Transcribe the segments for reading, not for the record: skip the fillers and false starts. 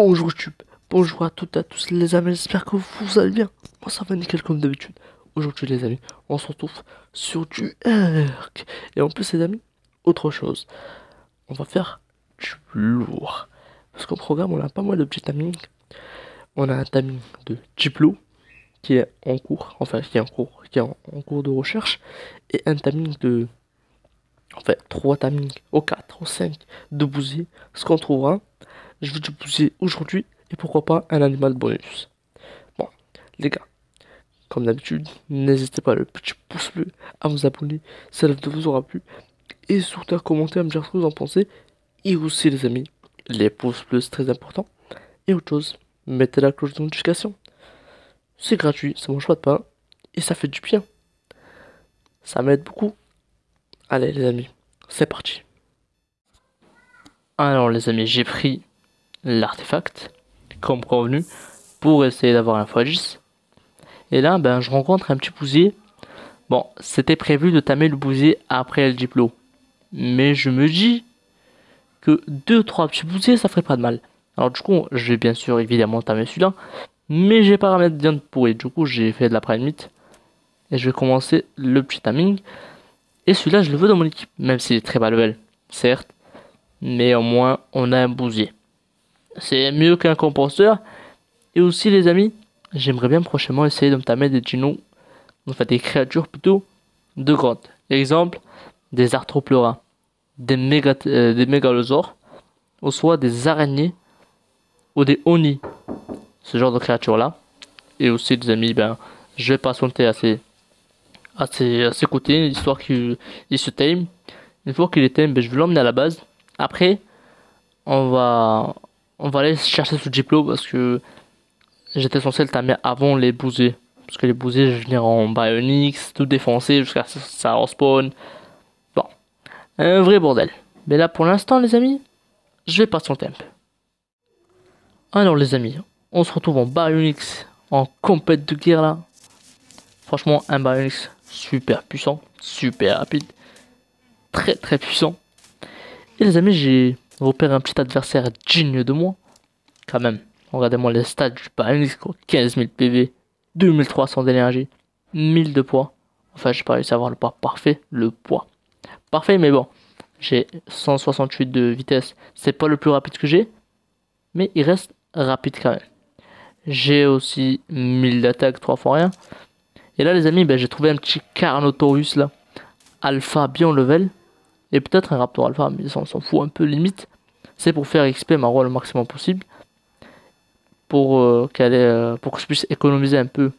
Bonjour YouTube, bonjour à toutes et à tous les amis, j'espère que vous allez bien. Moi ça va nickel comme d'habitude. Aujourd'hui les amis, on se retrouve sur du arc. Et en plus les amis, autre chose, on va faire du lourd. Parce qu'au programme on a pas mal de petits timings. On a un timing de Diplo qui est en cours, enfin qui est en cours, en cours de recherche. Et un timing de... En fait, 3 timings, au 4, au 5 de bousier, ce qu'on trouvera. Je vais te pousser aujourd'hui et pourquoi pas un animal bonus. Bon, les gars, comme d'habitude, n'hésitez pas à le petit pouce bleu, à vous abonner si la vidéo vous aura plu et surtout à commenter, à me dire ce que vous en pensez. Et aussi, les amis, les pouces bleus c'est très important. Et autre chose, mettez la cloche de notification. C'est gratuit, ça mange pas de pain et ça fait du bien. Ça m'aide beaucoup. Allez, les amis, c'est parti. Alors, les amis, j'ai pris l'artefact comme convenu pour essayer d'avoir un x10. Et là, ben, je rencontre un petit bousier. Bon, c'était prévu de tamer le bousier après le diplo. Mais je me dis que 2-3 petits bousiers, ça ferait pas de mal. Alors du coup, je vais bien sûr évidemment tamer celui-là. Mais j'ai pas à mettre de viande pourrie. Du coup, j'ai fait de la prime meat. Et je vais commencer le petit taming. Et celui-là, je le veux dans mon équipe. Même s'il est très bas level, certes. Mais au moins, on a un bousier. C'est mieux qu'un composteur. Et aussi, les amis, j'aimerais bien prochainement essayer de me tamer des dinos, enfin des créatures plutôt de grotte. Exemple, des arthropleuras, des mégalosaures, ou soit des araignées, ou des oni, ce genre de créatures là. Et aussi, les amis, ben, je vais patienter à ses côtés, histoire qu'il se tame. Une fois qu'il est tame, ben, je vais l'emmener à la base. Après, on va, on va aller chercher ce diplo parce que j'étais censé le tamer avant les bousiers. Parce que les bousiers, je vais venir en Bionics, tout défoncer jusqu'à ce que ça respawn. Bon, un vrai bordel. Mais là, pour l'instant, les amis, je vais patienter un peu. Alors, les amis, on se retrouve en Bionics, en compète de guerre là. Franchement, un Bionics super puissant, super rapide, très très puissant. Et les amis, j'ai repéré un petit adversaire digne de moi. Quand même, regardez-moi les stats du Bionics, 15 000 PV, 2300 d'énergie, 1000 de poids. Enfin, j'ai pas réussi à avoir le poids parfait, le poids. Parfait, mais bon, j'ai 168 de vitesse. C'est pas le plus rapide que j'ai, mais il reste rapide quand même. J'ai aussi 1000 d'attaque, 3 fois rien. Et là, les amis, ben, j'ai trouvé un petit Carnotaurus là, alpha bien level. Et peut-être un Raptor alpha, mais ça on s'en fout un peu limite. C'est pour faire XP ma rôle le maximum possible. Pour pour que je puisse économiser un peu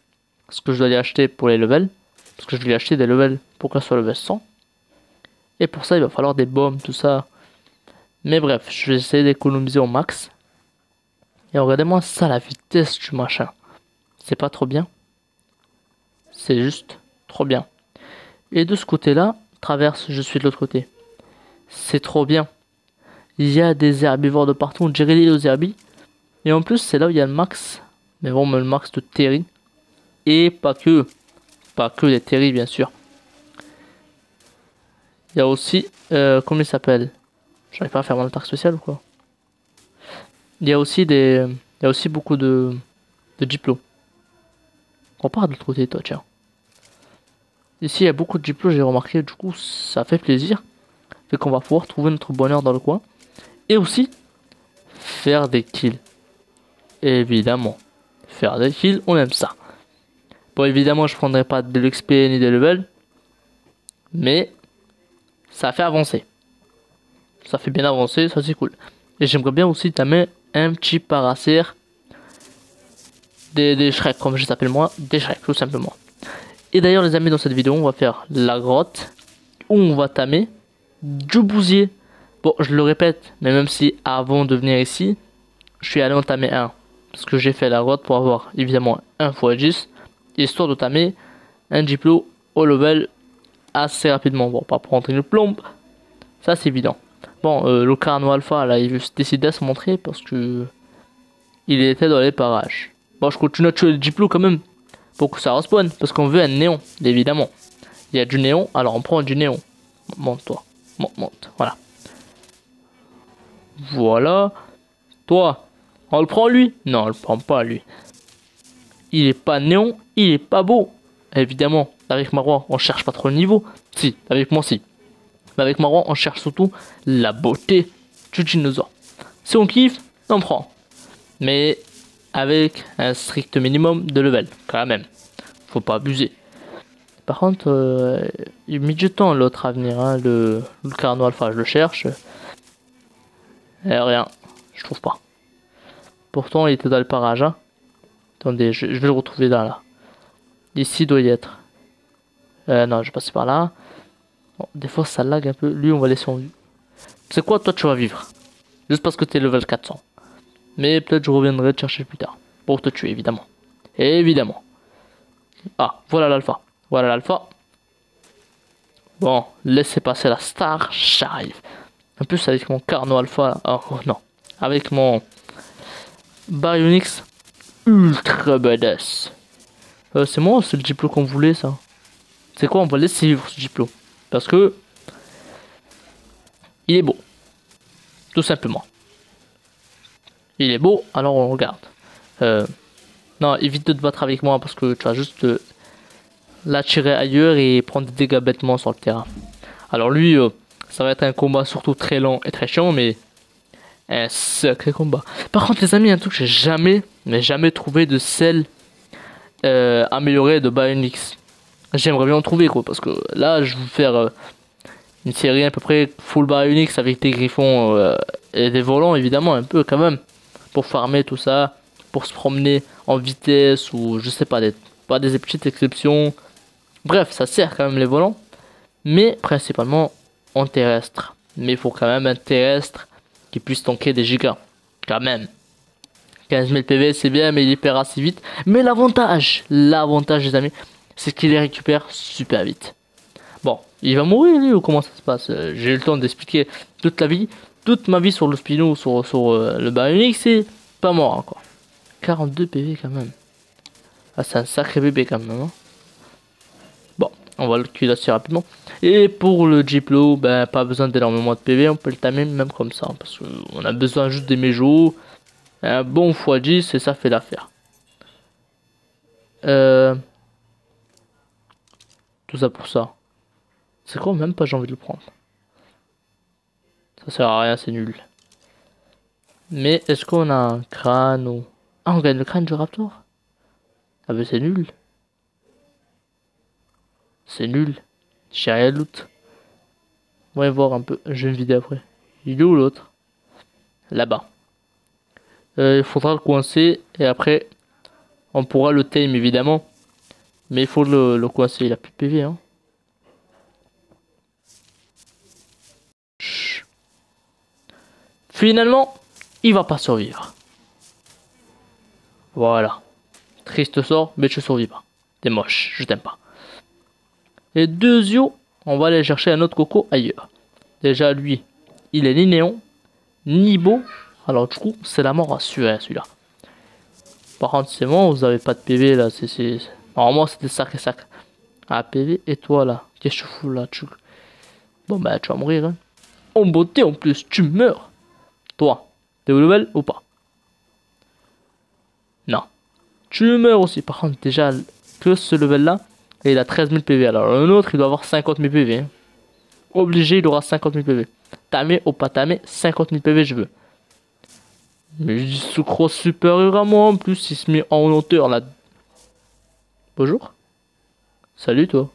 ce que je dois aller acheter pour les levels. Parce que je vais acheter des levels pour qu'elle soit level 100. Et pour ça, il va falloir des bombes, tout ça. Mais bref, je vais essayer d'économiser au max. Et regardez-moi ça, la vitesse du machin. C'est pas trop bien. C'est juste trop bien. Et de ce côté-là, traverse, je suis de l'autre côté. C'est trop bien. Il y a des herbivores de partout. On dirait l'île aux herbies. Et en plus, c'est là où il y a le max. Mais vraiment le max de Terry. Et pas que. Pas que des Terry, bien sûr. Il y a aussi... comment il s'appelle? J'arrive pas à faire mon attaque spéciale ou quoi? Il y a aussi des... Il y a aussi beaucoup de diplos. On part de l'autre côté, toi, tiens. Ici, il y a beaucoup de diplos, j'ai remarqué. Du coup, ça fait plaisir. Fait qu'on va pouvoir trouver notre bonheur dans le coin. Et aussi, faire des kills. Évidemment. Faire des kills, on aime ça. Bon, évidemment, je prendrai pas de l'XP ni des levels. Mais ça fait avancer. Ça fait bien avancer, ça c'est cool. Et j'aimerais bien aussi tamer un petit paracère. Des Shrek, comme je les appelle moi. Des Shrek, tout simplement. Et d'ailleurs, les amis, dans cette vidéo, on va faire la grotte. Où on va tamer du bousier. Bon, je le répète, mais même si avant de venir ici, je suis allé en tamer un. Parce que j'ai fait la grotte pour avoir évidemment un x10. Histoire de tamer un diplo au level assez rapidement. Bon, pas pour rentrer une plombe. Ça, c'est évident. Bon, le Carno Alpha, là, il décidait à se montrer parce que il était dans les parages. Bon, je continue à tuer le diplo quand même. Pour que ça respawn. Parce qu'on veut un néon, évidemment. Il y a du néon, alors on prend du néon. Monte-toi. Monte, monte. Voilà. Voilà. Toi, On le prend lui? Non, on le prend pas lui. Il est pas néon, il est pas beau. Évidemment, avec Marois, on cherche pas trop le niveau. Si, avec moi si. Mais avec Marois, on cherche surtout la beauté du dinosaure. Si on kiffe, on prend. Mais avec un strict minimum de level, quand même. Faut pas abuser. Par contre, il a mis du temps l'autre à venir, hein, le Carno Alpha, je le cherche. Et rien, je trouve pas. Pourtant, il était dans le parage. Hein. Attendez, je vais le retrouver là. Ici, il doit y être. Non, je vais passer par là. Bon, des fois, ça lag un peu. Lui, on va laisser en vue. C'est quoi, toi, tu vas vivre? Juste parce que t'es level 400. Mais peut-être je reviendrai te chercher plus tard. Pour te tuer, évidemment. Évidemment. Ah, voilà l'alpha. Voilà l'alpha. Bon, laissez passer la star, j'arrive. En plus, avec mon Carno Alpha. Oh non. Avec mon Baryonyx Ultra Badass. C'est moi, c'est le Diplo qu'on voulait, ça. C'est quoi, on va laisser vivre ce Diplo. Parce que. Il est beau. Tout simplement. Il est beau, alors on regarde. Non, évite de te battre avec moi parce que tu vas juste l'attirer ailleurs et prendre des dégâts bêtement sur le terrain. Alors lui, ça va être un combat surtout très lent et très chiant, mais un sacré combat. Par contre, les amis, un truc que j'ai jamais, mais jamais trouvé de sel amélioré de Baryonyx. J'aimerais bien en trouver, quoi, parce que là, je vais vous faire une série à peu près full Baryonyx avec des griffons et des volants, évidemment, un peu quand même, pour farmer tout ça, pour se promener en vitesse ou je sais pas des petites exceptions. Bref, ça sert quand même les volants, mais principalement en terrestre. Mais il faut quand même un terrestre qui puisse tanker des gigas, quand même. 15 000 PV c'est bien, mais il perd assez vite. Mais l'avantage les amis, c'est qu'il les récupère super vite. Bon, il va mourir lui ou comment ça se passe? J'ai eu le temps d'expliquer toute ma vie sur le Spino, sur le Baryonyx, c'est pas mort encore. 42 PV quand même. Ah, c'est un sacré bébé quand même. Hein. Bon, on va le cuire assez rapidement. Et pour le Diplo, ben pas besoin d'énormément de PV, on peut le tamer même comme ça. Parce qu'on a besoin juste des méjos. Un bon x10 et ça fait l'affaire. Tout ça pour ça. C'est quoi, même pas j'ai envie de le prendre. Ça sert à rien, c'est nul. Mais est-ce qu'on a un crâne ou... Ah, on gagne le crâne du raptor? Ah ben c'est nul. C'est nul. J'ai rien de loot. On va voir un peu. Je vais me vider après. Il est où l'autre? Là-bas. Il faudra le coincer et après on pourra le tame évidemment. Mais il faut le coincer. Il a plus de PV hein. Chut. Finalement, il va pas survivre. Voilà. Triste sort, mais tu survivras. T'es moche, je t'aime pas. Et deux yeux, on va aller chercher un autre coco ailleurs. Déjà lui, il est ni néon, ni beau. Alors du coup, c'est la mort assurée celui-là. Par contre, c'est bon, vous avez pas de PV là. Normalement, c'était sac et sac. Ah, PV, et toi là? Qu'est-ce que tu fous là? Bon, bah, tu vas mourir. Hein. En beauté en plus, tu meurs. Toi, t'es au level ou pas? Non. Tu meurs aussi. Par contre, déjà, que ce level là, et il a 13 000 PV. Alors, un autre, il doit avoir 50 000 PV. Hein. Obligé, il aura 50 000 PV. Tamé ou pas tamé, 50 000 PV, je veux. Mais je se croit supérieur à moi en plus, il se met en hauteur là. Bonjour. Salut toi.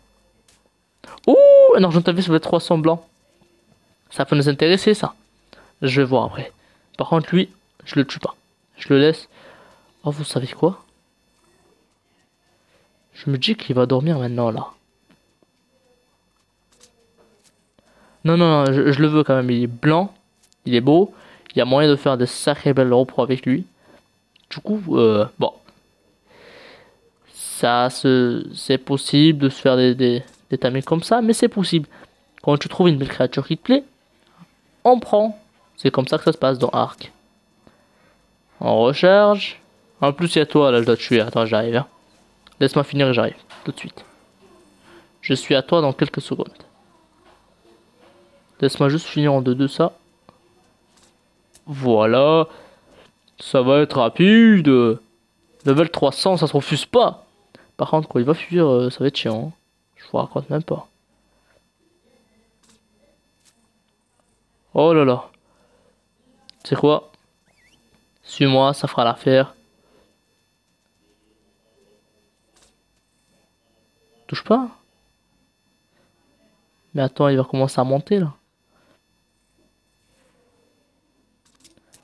Ouh, un argent de sur les 300 blancs. Ça peut nous intéresser ça. Je vais voir après. Par contre lui, je le tue pas. Je le laisse. Oh, vous savez quoi? Je me dis qu'il va dormir maintenant là. Non, non, non, je le veux quand même. Il est blanc. Il est beau. Il y a moyen de faire des sacrées belles repos avec lui. Du coup, bon. C'est possible de se faire des tamés comme ça, mais c'est possible. Quand tu trouves une belle créature qui te plaît, on prend. C'est comme ça que ça se passe dans Ark. On recharge. En plus, il y a toi là, je dois te tuer. Attends, j'arrive. Hein. Laisse-moi finir et j'arrive. Tout de suite. Je suis à toi dans quelques secondes. Laisse-moi juste finir en deux ça. Voilà. Ça va être rapide. Level 300, ça se refuse pas. Par contre, quand il va fuir, ça va être chiant. Hein. Je vous raconte même pas. Oh là là. C'est quoi? Suis-moi, ça fera l'affaire. Touche pas. Mais attends, il va commencer à monter là.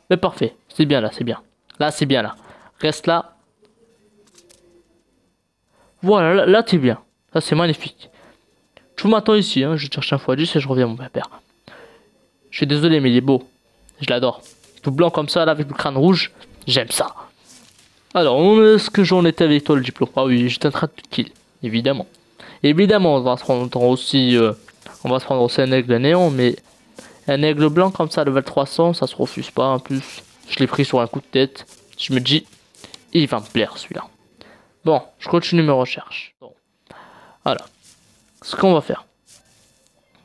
Mais parfait. C'est bien là, c'est bien. Là, c'est bien là. Reste là. Voilà, là, t'es bien. Ça, c'est magnifique. Tu m'attends ici, hein. Je cherche un x10 et je reviens, mon père. Je suis désolé, mais il est beau. Je l'adore. Tout blanc comme ça, là, avec le crâne rouge. J'aime ça. Alors, est-ce que j'en étais avec toi, le diplôme? Ah oui, j'étais en train de te kill. Évidemment. Évidemment, on va se prendre aussi un aigle néant, mais un aigle blanc comme ça, level 300, ça se refuse pas. En plus, je l'ai pris sur un coup de tête. Je me dis, il va me plaire celui-là. Bon, je continue mes recherches. Bon. Voilà. Ce qu'on va faire,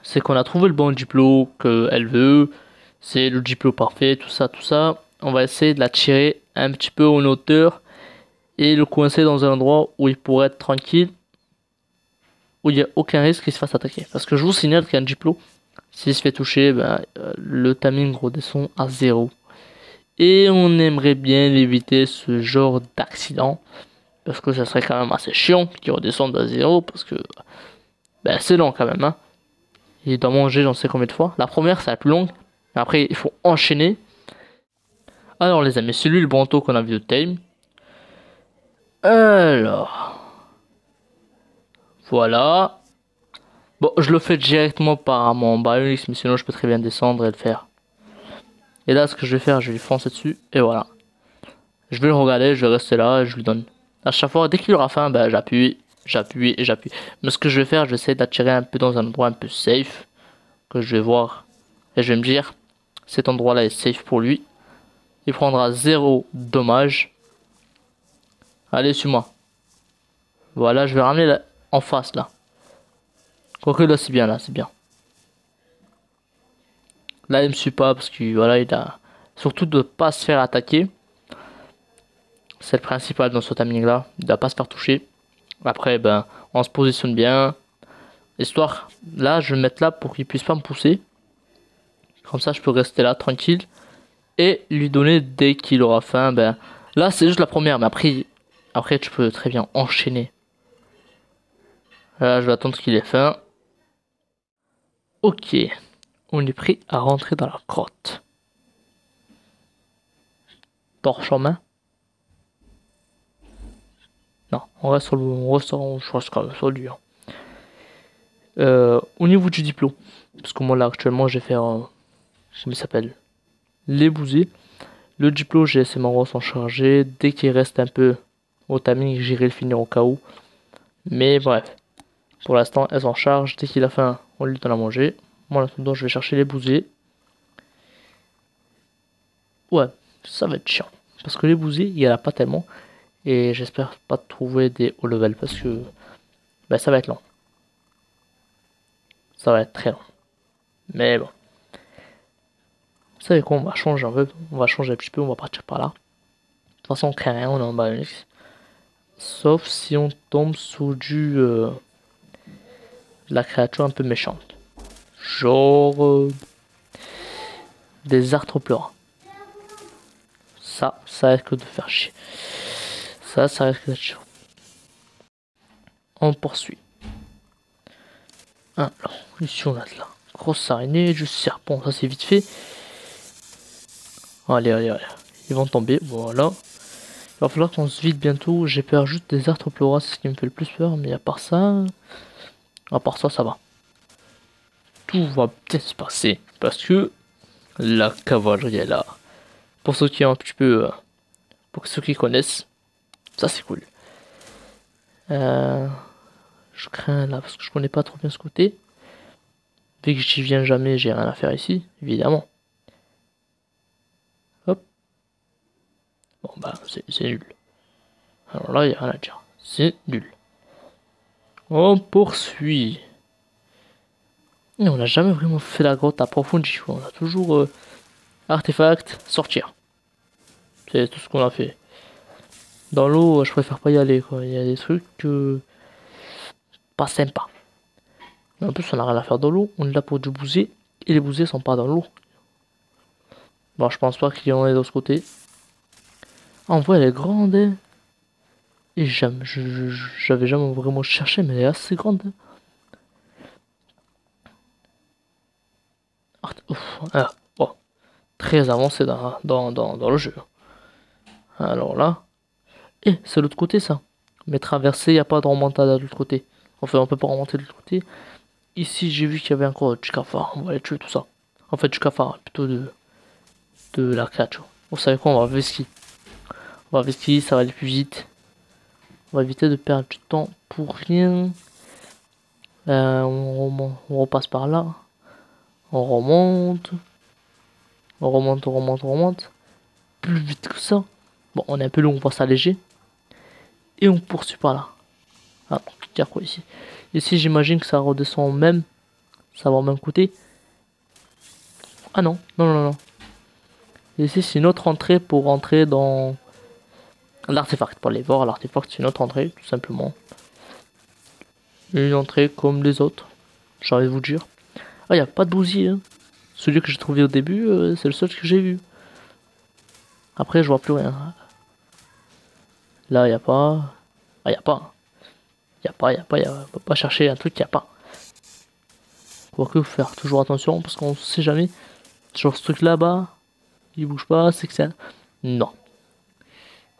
c'est qu'on a trouvé le bon diplôme qu'elle veut. C'est le diplôme parfait, tout ça, tout ça. On va essayer de la tirer un petit peu en hauteur et le coincer dans un endroit où il pourrait être tranquille, où il n'y a aucun risque qu'il se fasse attaquer. Parce que je vous signale qu'un diplôme, s'il se fait toucher, ben, le timing redescend à 0. Et on aimerait bien éviter ce genre d'accident. Parce que ça serait quand même assez chiant qu'il redescende à 0. Parce que ben, c'est long quand même. Hein. Il doit manger j'en sais combien de fois. La première, c'est la plus longue. Après, il faut enchaîner. Alors les amis, c'est lui le banto qu'on a vu de time. Alors. Voilà. Bon, je le fais directement par mon Bionics, mais sinon je peux très bien descendre et le faire. Et là, ce que je vais faire, je vais lui foncer dessus, et voilà. Je vais le regarder, je vais rester là, et je lui donne. À chaque fois, dès qu'il aura faim, ben, j'appuie, j'appuie et j'appuie. Mais ce que je vais faire, je vais essayer d'attirer un peu dans un endroit un peu safe, que je vais voir. Et je vais me dire, cet endroit-là est safe pour lui. Il prendra 0 dommage. Allez, suis-moi. Voilà, je vais ramener là, en face, là. Quoique là, c'est bien, là, c'est bien. Là, il me suit pas parce que voilà, il a surtout de pas se faire attaquer. C'est le principal dans ce timing là, il doit pas se faire toucher. Après, ben, on se positionne bien. Histoire, là, je vais me mettre là pour qu'il puisse pas me pousser. Comme ça, je peux rester là tranquille et lui donner dès qu'il aura faim. Ben, là, c'est juste la première, mais après, tu peux très bien enchaîner. Là, je vais attendre qu'il ait faim. Ok, on est prêt à rentrer dans la grotte. Torche en main. Non, on reste sur le, je reste quand même sur lui. Hein. Au niveau du diplôme, parce que moi là actuellement je vais faire, comment il s'appelle, les bousées. Le diplôme, j'ai laissé mon rose en charger. Dès qu'il reste un peu au timing, j'irai le finir au cas où. Mais bref, pour l'instant, elles sont en charge. Dès qu'il a faim, on lui donne à manger. Moi, en attendant, je vais chercher les bousées. Ouais, ça va être chiant. Parce que les bousées, il y en a pas tellement. Et j'espère pas trouver des haut level parce que ben, ça va être long. Ça va être très long. Mais bon. Vous savez quoi, on va changer un peu. On va changer un petit peu, on va partir par là. De toute façon, on craint rien, on est en Bionics. Sauf si on tombe sous la créature un peu méchante. Genre des arthropleuras. Ça risque de faire chier. Ça risque d'être chiant. On poursuit. Alors, ici on a de la grosse araignée, du serpent, ça c'est vite fait. Allez, allez, allez. Ils vont tomber, voilà. Il va falloir qu'on se vide bientôt. J'ai peur juste des arthropleuras, c'est ce qui me fait le plus peur. Mais à part ça, ça va. Tout va bien se passer. Parce que la cavalerie est là. Pour ceux qui ont un petit peu... pour ceux qui connaissent, ça c'est cool. Je crains là parce que je connais pas trop bien ce côté. Vu que j'y viens jamais, j'ai rien à faire ici, évidemment. Hop. Bon bah c'est nul. Alors là, il n'y a rien à dire. C'est nul. On poursuit. Et on n'a jamais vraiment fait la grotte approfondie. On a toujours artefact, sortir. C'est tout ce qu'on a fait. Dans l'eau, je préfère pas y aller, quoi. Il y a des trucs pas sympas. Mais en plus, on a rien à faire dans l'eau. On est là pour du bousier. Et les bousiers sont pas dans l'eau. Bon, je pense pas qu'il y en ait de ce côté. En vrai, elle est grande, hein. Et j'avais jamais vraiment cherché, mais elle est assez grande, hein. Ouf, ah, oh, très avancé dans le jeu. Alors là. Eh, c'est l'autre côté, ça. Mais traversé, il n'y a pas de remontada de l'autre côté. Enfin, on peut pas remonter de l'autre côté. Ici, j'ai vu qu'il y avait encore du cafard. On va aller tuer tout ça. En fait, du cafard, plutôt de la créature. Vous savez quoi, on va vesquiller. On va vesquiller, ça va aller plus vite. On va éviter de perdre du temps pour rien. On repasse par là. On remonte. On remonte, on remonte, on remonte. Plus vite que ça. Bon, on est un peu long, on va s'alléger. Et on poursuit par là. Ah, il y a quoi ici? Ici, j'imagine que ça redescend au même. Ça va au même côté. Ah non, non, non, non. Ici, c'est une autre entrée pour rentrer dans l'artefact. Pour aller voir l'artefact, c'est une autre entrée, tout simplement. Une entrée comme les autres, j'ai envie de vous dire. Ah, il n'y a pas de bousier, hein. Celui que j'ai trouvé au début, c'est le seul que j'ai vu. Après, je vois plus rien. Là, il n'y a pas. Ah, il n'y a pas. Il n'y a pas, il n'y a pas. On peut pas chercher un truc qu'il n'y a pas. Quoique, faire toujours attention parce qu'on sait jamais. Genre, ce truc là-bas, il bouge pas, c'est que c'est un. Non.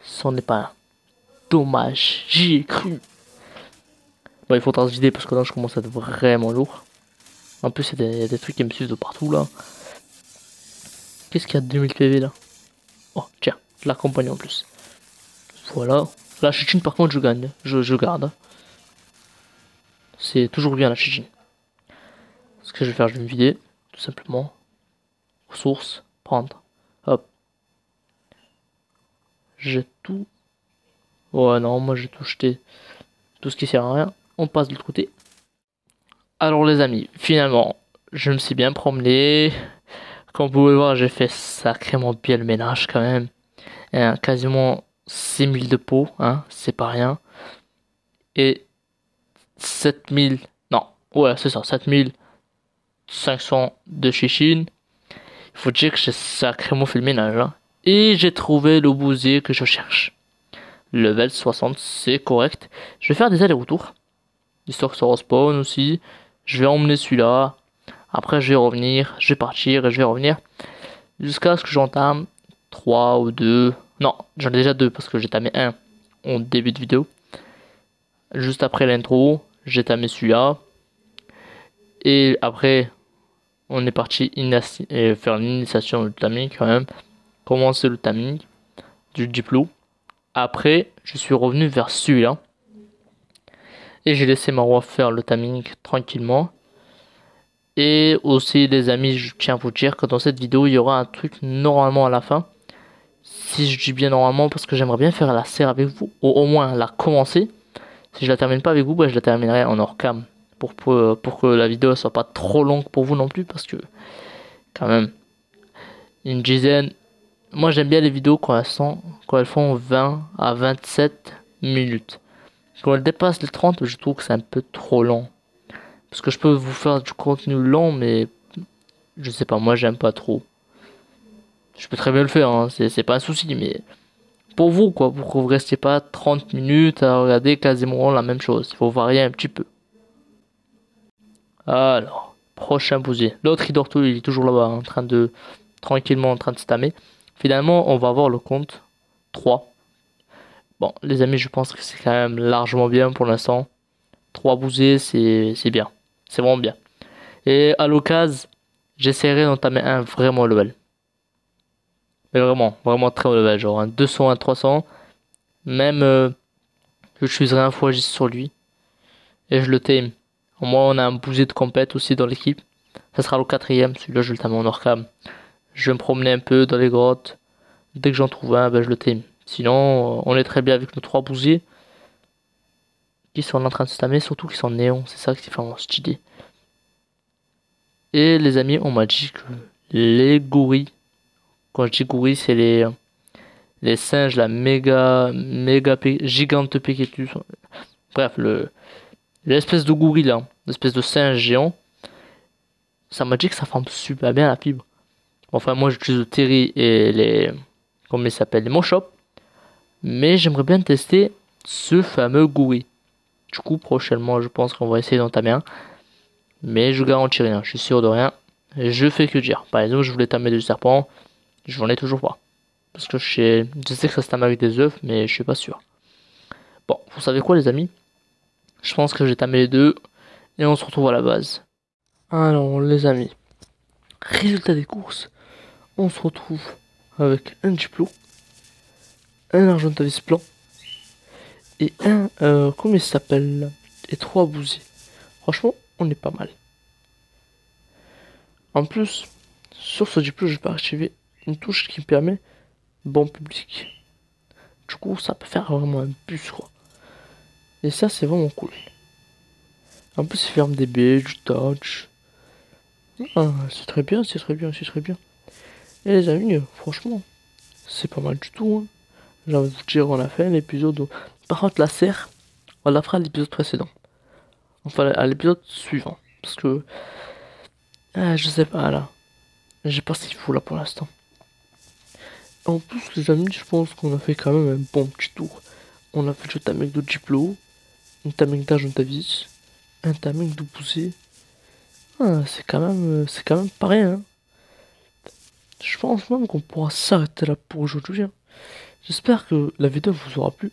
Ce n'est pas un. Dommage, j'y ai cru. Bon, il faudra se vider parce que là, je commence à être vraiment lourd. En plus, il y a des trucs qui me suivent de partout là. Qu'est-ce qu'il y a de 2000 PV là? Oh, tiens, de la compagnie en plus. Voilà. La chichine, par contre, je gagne. Je garde. C'est toujours bien la chichine. Ce que je vais faire, je vais me vider. Tout simplement. Ressources. Prendre. Hop. J'ai tout. Ouais, non, moi j'ai tout jeté. Tout ce qui sert à rien. On passe de l'autre côté. Alors, les amis, finalement, je me suis bien promené. Comme vous pouvez voir, j'ai fait sacrément bien le ménage quand même. Quasiment 6000 de pots, hein, c'est pas rien. Et 7000, non, ouais, c'est ça, 7500 de chichine. Il faut dire que j'ai sacrément fait le ménage, hein. Et j'ai trouvé le bousier que je cherche. Level 60, c'est correct. Je vais faire des allers-retours, histoire que ça respawn aussi. Je vais emmener celui-là. Après, je vais revenir, je vais partir et je vais revenir. Jusqu'à ce que j'entame 3 ou 2. Non, j'en ai déjà 2 parce que j'ai tamé un en début de vidéo. Juste après l'intro, j'ai tamé celui-là. Et après, on est parti faire l'initiation du taming quand même. Commencer le taming du Diplo. Après, je suis revenu vers celui-là. Et j'ai laissé Marwa faire le taming tranquillement. Et aussi les amis, je tiens à vous dire que dans cette vidéo, il y aura un truc normalement à la fin. Si je dis bien normalement, parce que j'aimerais bien faire la serre avec vous, ou au moins la commencer. Si je la termine pas avec vous, bah, je la terminerai en hors cam. Pour que la vidéo soit pas trop longue pour vous non plus, parce que quand même, une dizaine. Moi j'aime bien les vidéos quand elles font 20 à 27 minutes. Quand elles dépassent les 30, je trouve que c'est un peu trop long. Parce que je peux vous faire du contenu long, mais je sais pas, moi j'aime pas trop. Je peux très bien le faire, hein, c'est pas un souci, mais pour vous, quoi, pour que vous restiez pas 30 minutes à regarder quasiment la même chose. Il faut varier un petit peu. Alors, prochain bousier. L'autre, il est toujours là-bas, en train de, tranquillement en train de se tamer. Finalement, on va avoir le compte 3. Bon, les amis, je pense que c'est quand même largement bien pour l'instant. 3 bousiers, c'est bien. C'est vraiment bien. Et à l'occasion, j'essaierai d'entamer un vraiment level. Mais vraiment, vraiment très haut level, genre un 200, un 300. Même, je choisirai un x10 sur lui. Et je le tame. Au moins, on a un bousier de compète aussi dans l'équipe. Ça sera le quatrième. Celui-là, je le tame en hors cam. Je vais me promener un peu dans les grottes. Dès que j'en trouve un, ben, je le tame. Sinon, on est très bien avec nos 3 bousiers. Qui sont en train de se tamer, surtout qui sont néons. C'est ça qui fait vraiment stylé. Et les amis, on m'a dit que les gorilles. Quand je dis gorilles, c'est les singes, la gigante Peketus. Bref, l'espèce de gorille là, l'espèce de singe géant, ça m'a dit que ça forme super bien la fibre. Enfin, moi j'utilise le Terry et comment il s'appelle, les Moshop. Mais j'aimerais bien tester ce fameux gorille. Du coup, prochainement, je pense qu'on va essayer d'entamer un. Mais je garantis rien, je suis sûr de rien. Je fais que dire. Par exemple, je voulais tamer du serpent, je n'en ai toujours pas. Parce que je sais que ça se tame avec des œufs, mais je suis pas sûr. Bon, vous savez quoi les amis? Je pense que j'ai tamé les deux. Et on se retrouve à la base. Alors les amis, résultat des courses. On se retrouve avec un diplo, un argentavis blanc et comment il s'appelle là, et trois bousiers. Franchement, on est pas mal. En plus, sur ce diplo, je peux activer une touche qui me permet bon public. Du coup, ça peut faire vraiment un bus quoi. Et ça, c'est vraiment cool. En plus, il ferme des baies, du touch. Ah, c'est très bien, c'est très bien, c'est très bien. Et les amis, franchement, c'est pas mal du tout, hein. J'ai envie de vous dire, on a fait un épisode où... Par contre, la serre, on la fera à l'épisode précédent. Enfin, à l'épisode suivant. Parce que... je sais pas, là. J'ai pas ce qu'il faut, là, pour l'instant. En plus, les amis, je pense qu'on a fait quand même un bon petit tour. On a fait le taming de Diplo, un taming d'Argentavis, un taming de Poussé. Ah, c'est quand même pas rien, hein. Je pense même qu'on pourra s'arrêter là pour aujourd'hui, hein. J'espère que la vidéo vous aura plu.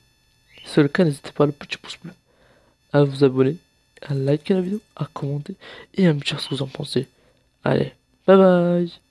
Si c'est le cas, n'hésitez pas à le petit pouce bleu, à vous abonner, à liker la vidéo, à commenter et à me dire ce que vous en pensez. Allez, bye bye!